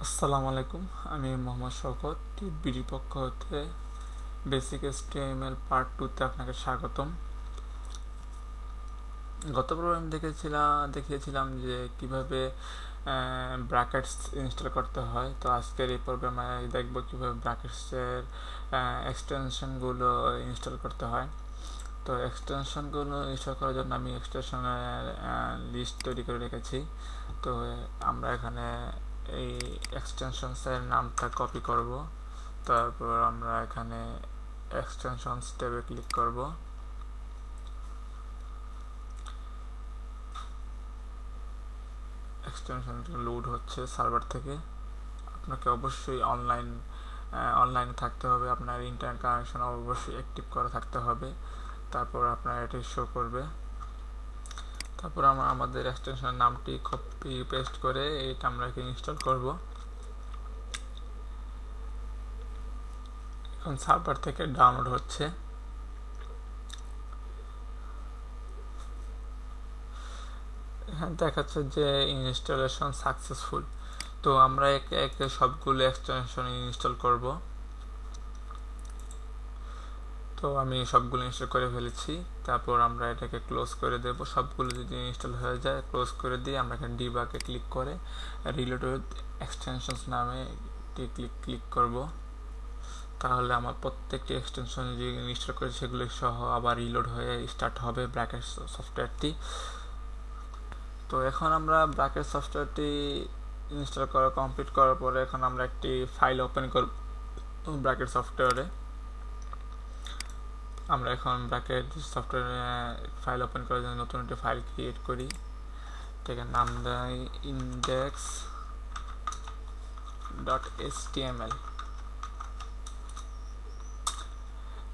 আসসালামু আলাইকুম। আমি মোহাম্মদ শওকত, টিউবিডির পক্ষ হতে বেসিক HTML পার্ট 2-তে আপনাকে স্বাগতম। গত পর্বে আমি দেখিয়েছিলাম যে কিভাবে ব্র্যাকেটস ইনস্টল করতে হয়। তো আজকের এই পর্বে আমরা দেখব কিভাবে ব্র্যাকেটসের এক্সটেনশনগুলো ইনস্টল করতে হয়। তো এক্সটেনশনগুলো ইনস্টল করার জন্য আমি এক্সটেনশনের লিস্ট তৈরি করে রেখেছি। তো আমরা এখানে এই এক্সটেনশনসের নামটা কপি করব। তারপর আমরা এখানে এক্সটেনশনস ট্যাবে ক্লিক করব। এক্সটেনশনটা লোড হচ্ছে সার্ভার থেকে। আপনাকে অবশ্যই অনলাইনে থাকতে হবে, আপনার ইন্টারনেট কানেকশন অবশ্যই অ্যাক্টিভ করা থাকতে হবে, তারপর আপনার এটি শো করবে। তারপর আমরা আমাদের এক্সটেনশনের নামটি কপি পেস্ট করে এটা আমরা ইনস্টল করব। এখন সার্ভার থেকে ডাউনলোড হচ্ছে। এখানে দেখাচ্ছে যে ইনস্টলেশন সাকসেসফুল। তো আমরা একে একে সবগুলো এক্সটেনশন ইনস্টল করব। তো আমি সবগুলো ইনস্টল করে ফেলেছি। তারপর আমরা এটাকে ক্লোজ করে দেব। সবগুলো যদি ইনস্টল হয়ে যায় ক্লোজ করে দিয়ে আমরা এখানে ডিবাগে ক্লিক করে রিলোড উইথ এক্সটেনশনস নামে ক্লিক করব। তাহলে আমার প্রত্যেকটি এক্সটেনশন যে ইনস্টল করেছি সেগুলো সহ আবার রিলোড হয়ে স্টার্ট হবে ব্র্যাকেট সফটওয়্যারটি। তো এখন আমরা ব্র্যাকেট সফটওয়্যারটি ইনস্টল করা কমপ্লিট করার পরে এখন আমরা একটি ফাইল ওপেন করব ব্র্যাকেট সফটওয়্যারে। আমরা এখন ব্র্যাকেট সফটওয়্যার ফাইল ওপেন করার জন্য নতুন একটি ফাইল ক্রিয়েট করি। এটাকে নাম দেয় index.html।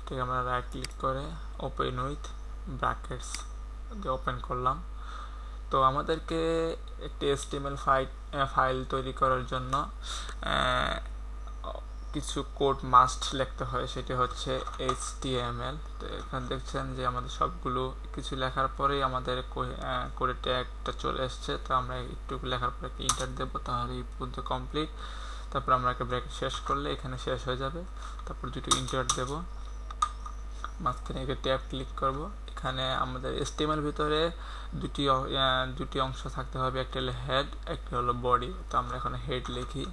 ঠিক আমরা রাইট ক্লিক করে ওপেন উইথ ব্র্যাকেটস ওপেন করলাম। তো আমাদেরকে একটি HTML ফাইল তৈরি করার জন্য কিছু কোড মাস্ট লিখতে হয়, সেটি হচ্ছে HTML। তো এখানে দেখছেন যে আমাদের সবগুলো কিছু লেখার পরেই আমাদের কোডের ট্যাগটা চলে এসছে। তো আমরা একটু লেখার পরে একটা ইন্টার দেবো, তাহলে এই পর্যন্ত কমপ্লিট। তারপর আমরা একটা ব্র্যাকেট শেষ করলে এখানে শেষ হয়ে যাবে। তারপর দুটো ইন্টার দেব, মাঝখানে একটা ট্যাব ক্লিক করব। এখানে আমাদের HTML ভিতরে দুটি অংশ থাকতে হবে, একটা হলো হেড, একটা হলো বডি। তো আমরা এখানে হেড লিখি।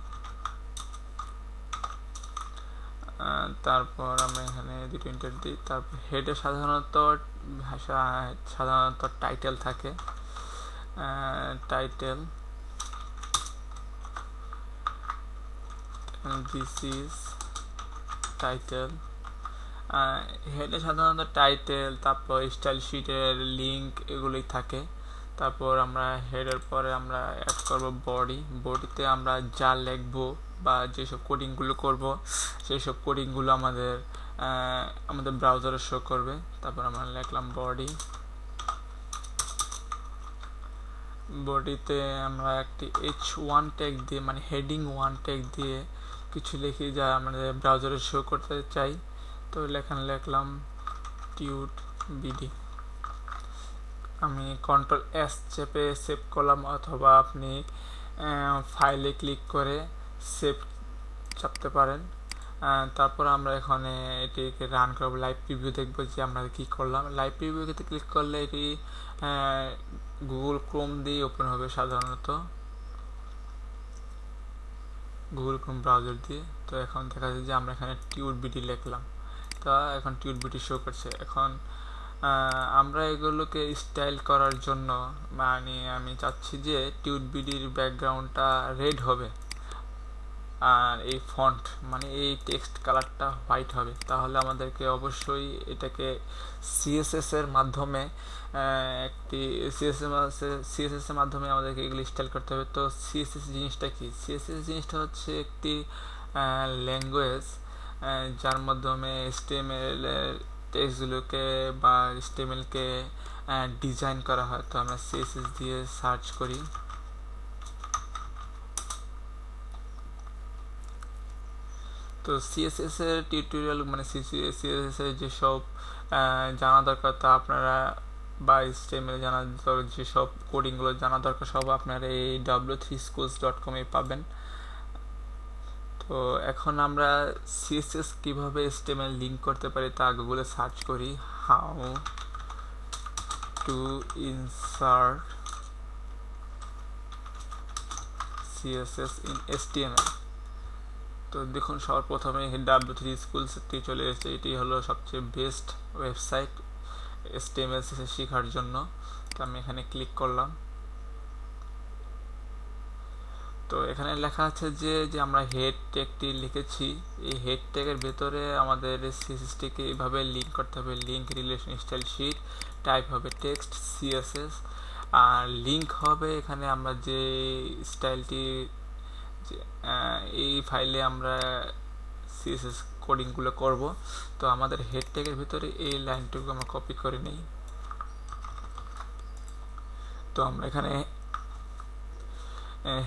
তারপর আমরা এখানে দুটো ইন্টার দিই। তারপর হেডে সাধারণত টাইটেল থাকে। Title this is title. হেডে সাধারণত টাইটেল, তারপর স্টাইল শিটের লিঙ্ক এগুলোই থাকে। তারপর আমরা হেডের পরে আমরা অ্যাড করব বডি। বডিতে আমরা যা লিখবো বা যেসব কোডিংগুলো করব সেই সব কোডিংগুলো আমাদের ব্রাউজারে শো করবে। তারপর আমরা লিখলাম বডিতে আমরা একটি H1 ট্যাগ দিয়ে, মানে হেডিং 1 ট্যাগ দিয়ে কিছু লিখি যা আমাদের ব্রাউজারে শো করতে চাই। তো লিখলাম টিউট বিডি। আমি Ctrl+S চেপে সেভ করলাম, অথবা আপনি ফাইলে ক্লিক করে সেভ চাপতে পারেন। তারপর আমরা এখানে এটিকে রান করবো, লাইভ প্রিভিউ দেখবো যে আমরা কি করলাম। লাইভ প্রিভিউতে ক্লিক করলে এটি গুগল ক্রোম দিয়ে ওপেন হবে, সাধারণত গুগল ক্রোম ব্রাউজার দিয়ে। তো এখন দেখা যায় যে আমরা এখানে টিউট বিডি লিখলাম, তা এখন টিউট বিডি শো করছে। এখন আমরা এগুলোকে স্টাইল করার জন্য, মানে আমি চাচ্ছি যে টিউট বিডির ব্যাকগ্রাউন্ডটা রেড হবে আর এই ফন্ট, মানে এই টেক্সট কালারটা হোয়াইট হবে। তাহলে আমাদেরকে অবশ্যই এটাকে সিএসএস এর মাধ্যমে সিএসএস এর মাধ্যমে আমাদেরকে এগুলো স্টাইল করতে হবে। তো সিএসএস জিনিসটা কি? সিএসএস জিনিসটা হচ্ছে একটি ল্যাঙ্গুয়েজ যার মাধ্যমে HTML এর টেক্সটগুলোকে বা HTML-কে ডিজাইন করা হয়। তো আমরা সিএসএস দিয়ে সার্চ করি। তো সিএসএস এর টিউটোরিয়াল, মানে সিএসএস এর যেসব জানা দরকার তা আপনারা, বা HTML জানা দরকার যেসব কোডিংগুলো জানা দরকার, সব আপনারা এই w3schools.com-এ পাবেন। তো এখন আমরা সিএসএস কিভাবে HTML লিঙ্ক করতে পারি তা গুগলে সার্চ করি, how to insert CSS in HTML। তো দেখুন সবার প্রথমে W3 স্কুলসটি চলে এসেছে। এটি হলো সবচেয়ে বেস্ট ওয়েবসাইট HTML CSS শেখার জন্য। তো আমি এখানে ক্লিক করলাম। তো এখানে লেখা আছে যে আমরা হেড ট্যাগটি লিখেছি, এই হেড ট্যাগের ভেতরে আমাদের সিএসএসটিকে এইভাবে লিঙ্ক করতে হবে, link relation style sheet, type হবে টেক্সট CSS, আর লিঙ্ক হবে এখানে আমরা যে স্টাইলটি এই ফাইলে আমরা CSS কোডিংগুলো করব। তো আমাদের হেড ট্যাগের ভিতরে এই লাইনটুকু আমরা কপি করে নিই। তো আমরা এখানে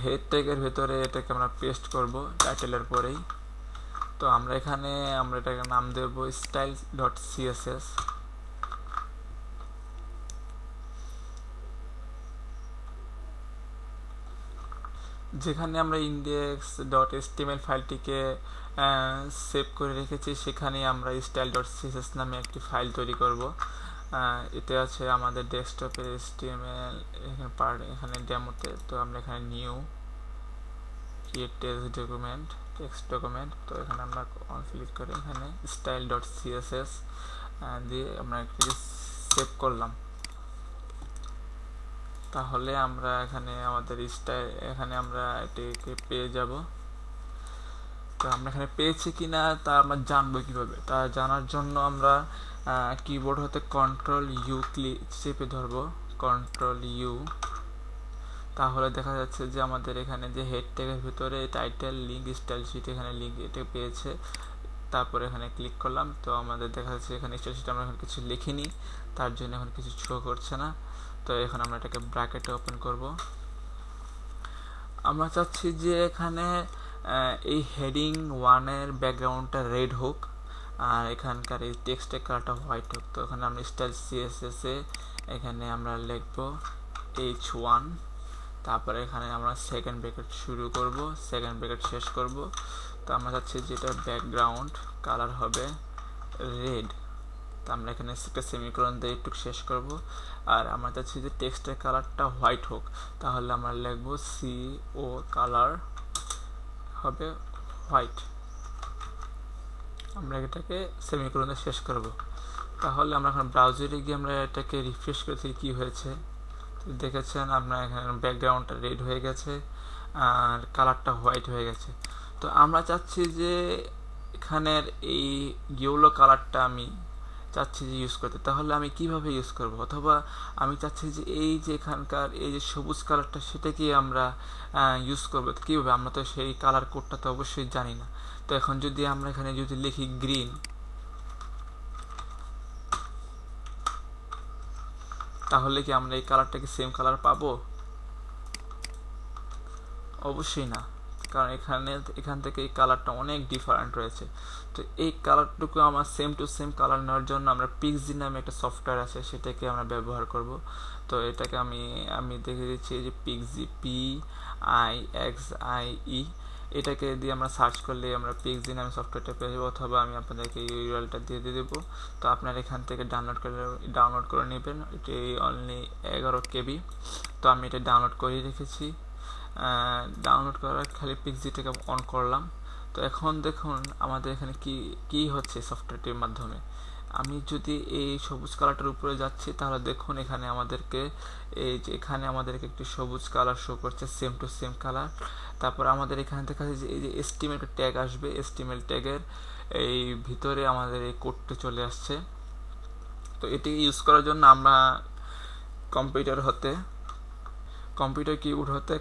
হেড ট্যাগের ভেতরে এটাকে আমরা পেস্ট করব টাইটেলের পরেই। তো আমরা এটাকে নাম দেব style.css। যেখানে আমরা index.html ফাইলটিকে সেভ করে রেখেছি সেখানে আমরা style.css নামে একটি ফাইল তৈরি করব। এতে আছে আমাদের ডেস্কটপের HTML এখানে ডেমোতে। তো আমরা এখানে নিউ ক্রিয়েট টেক্সট ডকুমেন্ট, তো এখানে আমরা ক্লিক করে এখানে style.css দিয়ে আমরা এটাকে সেভ করলাম। তাহলে আমরা এখানে আমাদের এখানে আমরা এটাকে পেয়ে যাব। তো আমরা এখানে পেয়েছি কিনা তা আমরা জানবো কিভাবে, তা জানার জন্য আমরা কিবোর্ড হতে Ctrl+U চেপে ধরবো, Ctrl+U। তাহলে দেখা যাচ্ছে যে আমাদের এখানে যে হেড ট্যাগের ভিতরে টাইটেল লিঙ্ক স্টাইল শিট এখানে লিঙ্ক এটা পেয়েছে। তারপরে এখানে ক্লিক করলাম। তো আমাদের দেখা যাচ্ছে এখানে স্টাইল শিট আমরা এখন কিছু লিখিনি, তার জন্য এখন কিছু শো করছে না। তো এখন আমরা এটাকে ব্র্যাকেটে ওপেন করব। আমরা চাচ্ছি যে এখানে এই হেডিং 1 এর ব্যাকগ্রাউন্ডটা রেড হোক আর এখানকার এই টেক্সটের কালারটা হোয়াইট হোক। তো এখানে আমরা স্টাইল CSS এ এখানে আমরা লিখব H1, তারপরে এখানে আমরা সেকেন্ড ব্র্যাকেট শুরু করব, সেকেন্ড ব্র্যাকেট শেষ করব। তো আমরা চাচ্ছি যে এটার ব্যাকগ্রাউন্ড কালার হবে রেড। তো আমরা এখানে একটা সেমিকোলন দিয়ে একটু শেষ করব। আর আমরা চাচ্ছি যে টেক্সটের কালারটা হোয়াইট হোক, তাহলে আমরা লিখব CO কালার হবে হোয়াইট। আমরা এটাকে সেমিকোলন দিয়ে শেষ করব। তাহলে আমরা এখন ব্রাউজারে গিয়ে আমরা এটাকে রিফ্রেশ করেছি কি হয়েছে। তো দেখেছেন আমরা এখানে ব্যাকগ্রাউন্ডটা রেড হয়ে গেছে আর কালারটা হোয়াইট হয়ে গেছে। তো আমরা চাচ্ছি যে এখানের এই ইয়েলো কালারটা আমি চাচ্ছি যে ইউজ করতে, তাহলে আমি কিভাবে ইউজ করব? অথবা আমি চাচ্ছি যে এই যে এখানকার এই যে সবুজ কালারটা সেটাকে আমরা ইউজ করবো, তো কীভাবে? আমরা তো সেই কালার কোডটা তো অবশ্যই জানি না। তো এখন যদি আমরা এখানে যদি লিখি গ্রিন, তাহলে কি আমরা এই কালারটাকে সেম কালার পাবো? অবশ্যই না, কারণ এখান থেকে এই কালারটা অনেক ডিফারেন্ট রয়েছে। তো এই কালারটুকু আমার সেম টু সেম কালার নেওয়ার জন্য আমরা পিক্সি নামে একটা সফটওয়্যার আছে সেটাকে আমরা ব্যবহার করব। তো এটাকে আমি দেখে দিচ্ছি যে পিক্সি PIXIE, এটাকে দিয়ে আমরা সার্চ করলে আমরা পিক্সি নামে সফটওয়্যারটা পেয়ে যাবো, অথবা আমি আপনাদেরকে ইউআরএলটা দিয়ে দেবো। তো আপনারা এখান থেকে ডাউনলোড করে নেবেন। এটি অনলি 11 KB। তো আমি এটা ডাউনলোড করে রেখেছি। ডাউনলোড করার খালি পিক্সিটাকে অন করলাম। তো এখন দেখুন আমাদের এখানে কি হচ্ছে সফটওয়্যারটির মাধ্যমে। আমি যদি এই সবুজ কালারটার উপরে যাচ্ছি তাহলে দেখুন এখানে আমাদেরকে একটি সবুজ কালার শো করছে, সেম টু সেম কালার। তারপর আমাদের এখানে দেখা যাচ্ছে যে এই যে HTML ট্যাগ আসবে, HTML ট্যাগের এই ভিতরে আমাদের এই কোডটা চলে আসছে। তো এটি ইউজ করার জন্য আমরা কম্পিউটার কিবোর্ড হতে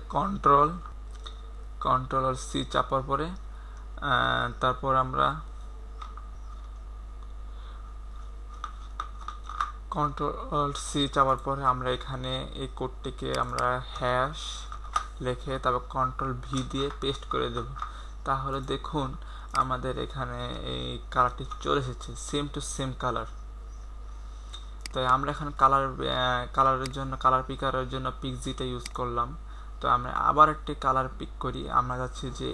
Ctrl+C চাপার পরে তারপর আমরা এখানে এই কোডটিকে আমরা হ্যাশ লিখে তারপর Ctrl+V দিয়ে পেস্ট করে দেব। তাহলে দেখুন আমাদের এখানে এই কালারটি চলে এসেছে, সেম টু সেম কালার। তো আমরা এখন কালার পিকারের জন্য পিক্সিটা ইউজ করলাম। তো আমরা আবার একটি কালার পিক করি। আমরা যাচ্ছি যে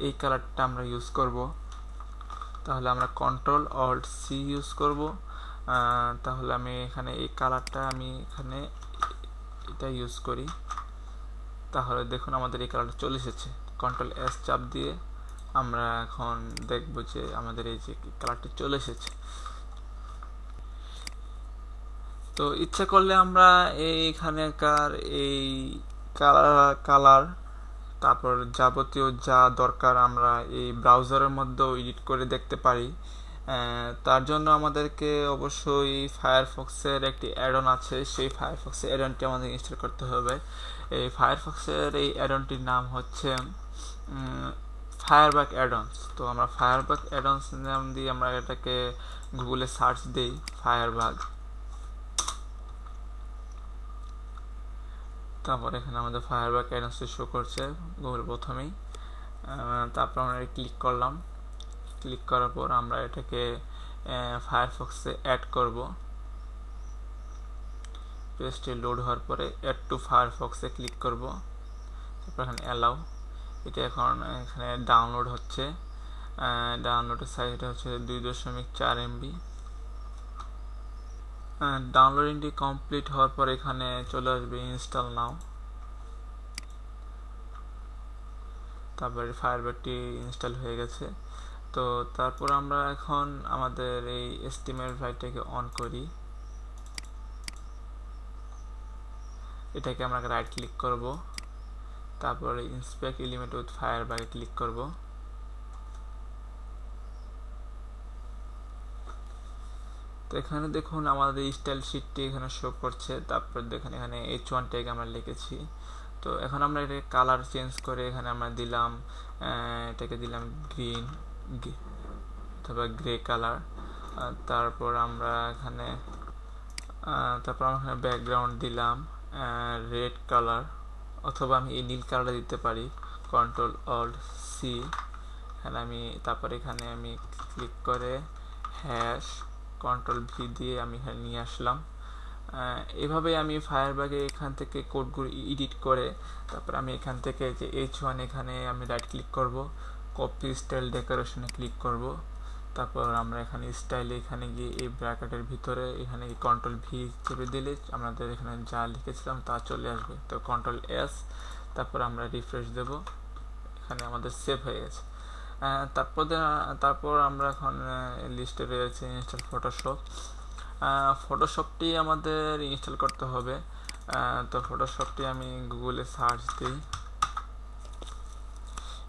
এই কালারটা আমরা ইউজ করব। তাহলে আমরা কন্ট্রোল অল্ট সি ইউজ করব। তাহলে আমি এখানে এই কালারটা আমি এখানে এটা ইউজ করি। তাহলে দেখুন আমাদের এই কালারটা চলে এসেছে। কন্ট্রোল এস চাপ দিয়ে আমরা এখন দেখব যে আমাদের এই যে কালারটা চলে এসেছে। তো ইচ্ছা করলে আমরা এইখানেকার এই কালার তারপর যাবতীয় যা দরকার আমরা এই ব্রাউজারের মধ্যেও এডিট করে দেখতে পারি। তার জন্য আমাদেরকে অবশ্যই ফায়ারফক্সের একটি অ্যাডন আছে, সেই ফায়ারফক্সের অ্যাডনটি আমাদের ইনস্টল করতে হবে। এই ফায়ারফক্সের এই অ্যাডনটির নাম হচ্ছে ফায়ারবাগ অ্যাডনস। তো আমরা ফায়ারবাগ অ্যাডনস নাম দিয়ে আমরা এটাকে গুগলে সার্চ দিই ফায়ারবাগ। তারপর এখানে আমাদের ফায়ারবাগ অ্যাডনসটি শো করছে গুগল প্রথমেই। তারপর আমরা ক্লিক করলাম। ক্লিক করার পর আমরা এটাকে ফায়ারফক্সে অ্যাড করব। পেজটি লোড হওয়ার পরে অ্যাড টু ফায়ারফক্সে ক্লিক করব। তারপর এখানে অ্যালাউ। এটা এখন এখানে ডাউনলোড হচ্ছে। ডাউনলোডের সাইজটা হচ্ছে 2.4 MB। ডাউনলোডিংটি কমপ্লিট হওয়ার পর এখানে চলে আসবে ইনস্টল নাও। তারপরে ফায়ারবাগটি ইনস্টল হয়ে গেছে। তো তারপর আমরা এখন আমাদের এই HTML ফাইলটাকে অন করি। এটাকে আমরা রাইট ক্লিক করব। তারপরে ইন্সপেক্ট এলিমেন্ট উইথ ফায়ারবাগে ক্লিক করব। তো এখানে দেখুন আমাদের স্টাইল শিটটি এখানে শো করছে। তারপর দেখুন এখানে H1 ট্যাগ আমরা লিখেছি। তো এখন আমরা এটাকে কালার চেঞ্জ করে এখানে আমরা দিলাম, এটাকে দিলাম গ্রিন অথবা গ্রে কালার। তারপর আমরা এখানে ব্যাকগ্রাউন্ড দিলাম রেড কালার, অথবা আমি এই নীল কালারটা দিতে পারি। Control alt C. তারপর এখানে আমি ক্লিক করে হ্যাশ কন্ট্রোল ভি দিয়ে আমি এখানে নিয়ে আসলাম। এভাবে আমি ফায়ারবাগে এখান থেকে কোডগুলো এডিট করে তারপর আমি এখান থেকে যে H1 এখানে আমি রাইট ক্লিক করব, কপি স্টাইল ডেকোরেশনে ক্লিক করব। তারপর আমরা এখানে স্টাইলে এখানে গিয়ে এই ব্র্যাকেটের ভিতরে এখানে কন্ট্রোল ভি চেপে দিলে আমাদের এখানে যা লিখেছিলাম তা চলে আসবে। তো কন্ট্রোল এস, তারপর আমরা রিফ্রেশ দেব। এখানে আমাদের সেভ হয়ে গেছে। তারপর আমরা এখন লিস্টে রয়েছে ইনস্টল ফটোশপ। ফটোশপটি আমাদের ইনস্টল করতে হবে। তো ফটোশপটি আমি গুগলে সার্চ দিই।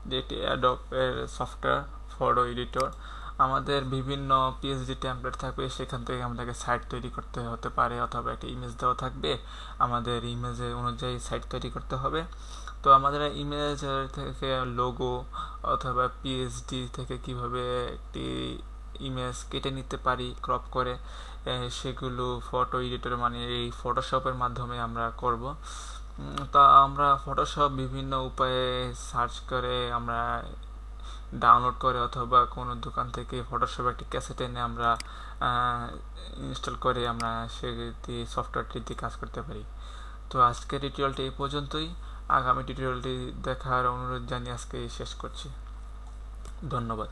যেটি অ্যাডোবের সফটওয়্যার ফটো এডিটর। আমাদের বিভিন্ন পিএসডি টেমপ্লেট থাকবে, সেখান থেকে আমাদেরকে সাইট তৈরি করতে হতে পারে, অথবা একটা ইমেজ দেওয়া থাকবে, আমাদের ইমেজের অনুযায়ী সাইট তৈরি করতে হবে। তো আমাদের ইমেজ থেকে লোগো অথবা পিএসডি থেকে কিভাবে একটি ইমেজ কেটে নিতে পারি ক্রপ করে, সেগুলো ফটো এডিটর মানে এই ফটোশপের মাধ্যমে আমরা করব। তা আমরা ফটোশপ বিভিন্ন উপায়ে সার্চ করে আমরা ডাউনলোড করে অথবা কোনো দোকান থেকে ফটোশপ একটি ক্যাসেট এনে আমরা ইনস্টল করে আমরা সেটি সফটওয়্যারটি দিয়ে কাজ করতে পারি। তো আজকের টিউটোরিয়ালটি এই পর্যন্তই। আগামী টিউটোরিয়ালটি দেখার অনুরোধ জানিয়ে আজকে শেষ করছি। ধন্যবাদ।